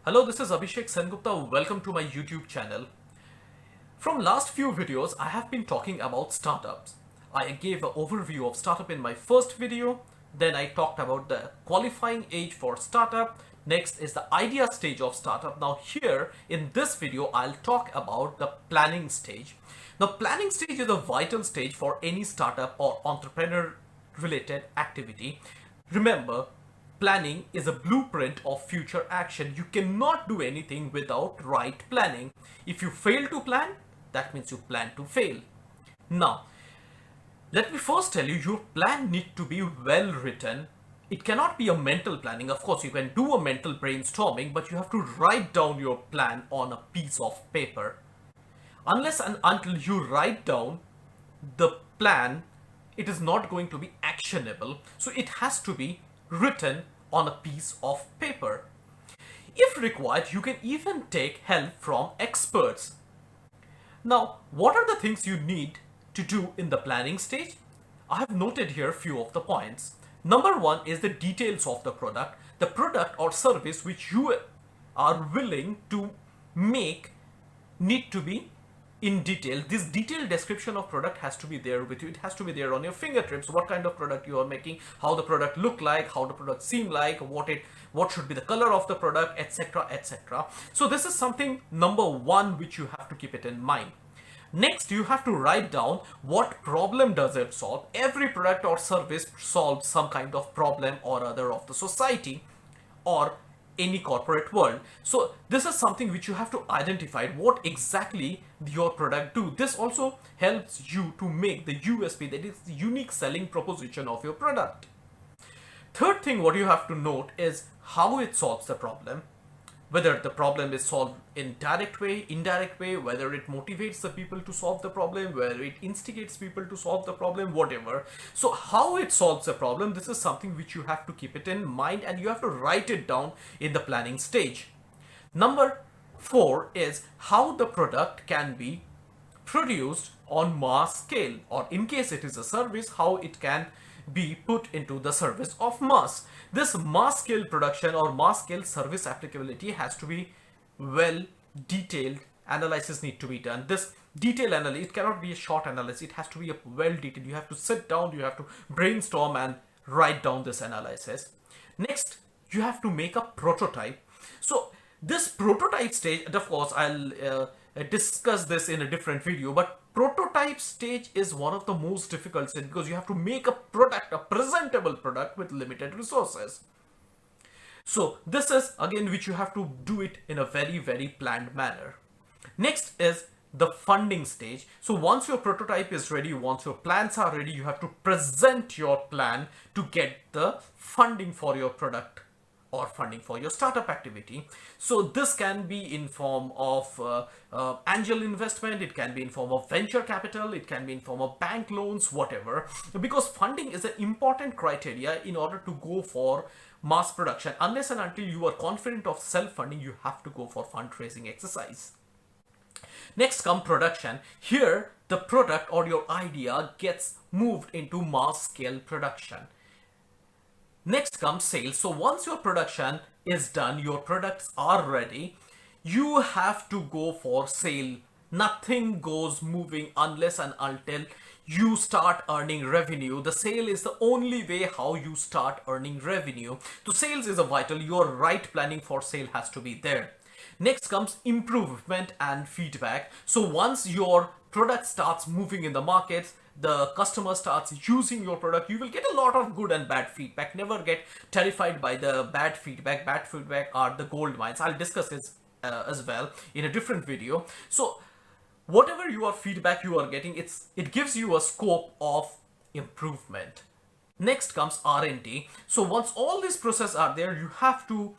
Hello, this is Abhishek Sengupta. Welcome to my YouTube channel. From last few videos, I have been talking about startups. I gave an overview of startup in my first video. Then I talked about the qualifying age for startup. Next is the idea stage of startup. Now here in this video, I'll talk about the planning stage. Now planning stage is a vital stage for any startup or entrepreneur related activity. Remember, planning is a blueprint of future action. You cannot do anything without right planning. If you fail to plan, that means you plan to fail. Now, let me first tell you, your plan needs to be well written. It cannot be a mental planning. Of course, you can do a mental brainstorming, but you have to write down your plan on a piece of paper. Unless and until you write down the plan, it is not going to be actionable. So it has to be written on a piece of paper. If required, you can even take help from experts. Now, what are the things you need to do in the planning stage? I have noted here a few of the points. Number one is the details of the product or service which you are willing to make need to be in detail. This detailed description of product has to be there with you. It has to be there on your fingertips. What kind of product you are making, how the product look like, how the product seem like, what should be the color of the product, etc., etc. So this is something number one which you have to keep it in mind. Next, you have to write down what problem does it solve. Every product or service solves some kind of problem or other of the society or any corporate world. So this is something which you have to identify what exactly your product do. This also helps you to make the USP, that is the unique selling proposition of your product. Third thing what you have to note is how it solves the problem. Whether the problem is solved in direct way, indirect way, whether it motivates the people to solve the problem, whether it instigates people to solve the problem, whatever. So how it solves the problem, this is something which you have to keep it in mind and you have to write it down in the planning stage. Number four is how the product can be produced on mass scale, or in case it is a service, how it can be put into the service of mass. This mass scale production or mass scale service applicability has to be well detailed. Analysis need to be done. This detailed analysis, it cannot be a short analysis, it has to be a well detailed. You have to sit down, you have to brainstorm and write down this analysis. Next, you have to make a prototype. So this prototype stage, and of course I'll discuss this in a different video, but prototype stage is one of the most difficult stages because you have to make a product, a presentable product with limited resources. So this is again which you have to do it in a very planned manner. Next is the funding stage. So once your prototype is ready, once your plans are ready, you have to present your plan to get the funding for your product or funding for your startup activity. So this can be in form of angel investment, it can be in form of venture capital, it can be in form of bank loans, whatever, because funding is an important criteria in order to go for mass production. Unless and until you are confident of self-funding, you have to go for fundraising exercise. Next come production. Here the product or your idea gets moved into mass scale production. Next comes sales. So once your production is done, your products are ready, you have to go for sale. Nothing goes moving unless and until you start earning revenue. The sale is the only way how you start earning revenue. So sales is a vital. Your right planning for sale has to be there. Next comes improvement and feedback. So once your product starts moving in the markets, the customer starts using your product, you will get a lot of good and bad feedback. Never get terrified by the bad feedback. Bad feedback are the gold mines. I'll discuss this as well in a different video. So whatever your feedback you are getting, it gives you a scope of improvement. Next comes R&D. So once all these processes are there, you have to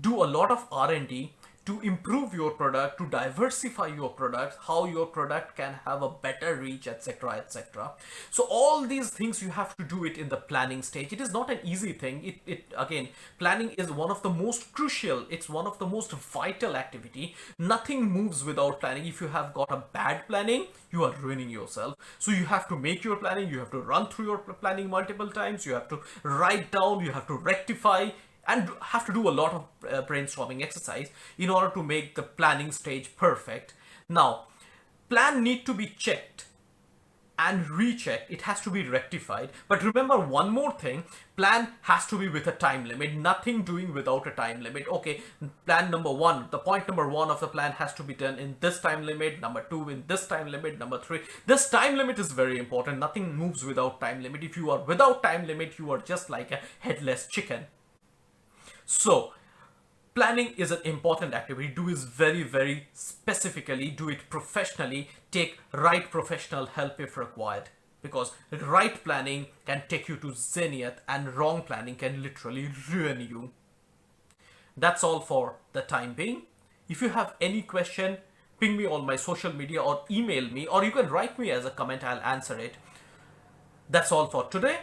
do a lot of R&D to improve your product, to diversify your product, how your product can have a better reach, etc., etc. So all these things you have to do it in the planning stage. It is not an easy thing. Again, planning is one of the most crucial, it's one of the most vital activity. Nothing moves without planning. If you have got a bad planning, you are ruining yourself. So you have to make your planning, you have to run through your planning multiple times, you have to write down, you have to rectify and have to do a lot of brainstorming exercise in order to make the planning stage perfect. Now, plan need to be checked and rechecked. It has to be rectified. But remember one more thing, plan has to be with a time limit. Nothing doing without a time limit. Okay, plan number one, the point number one of the plan has to be done in this time limit, number two in this time limit, number three. This time limit is very important. Nothing moves without time limit. If you are without time limit, you are just like a headless chicken. So planning is an important activity. Do it very, very specifically, do it professionally, take right professional help if required, because right planning can take you to zenith and wrong planning can literally ruin you. That's all for the time being. If you have any question, ping me on my social media or email me, or you can write me as a comment, I'll answer it. That's all for today.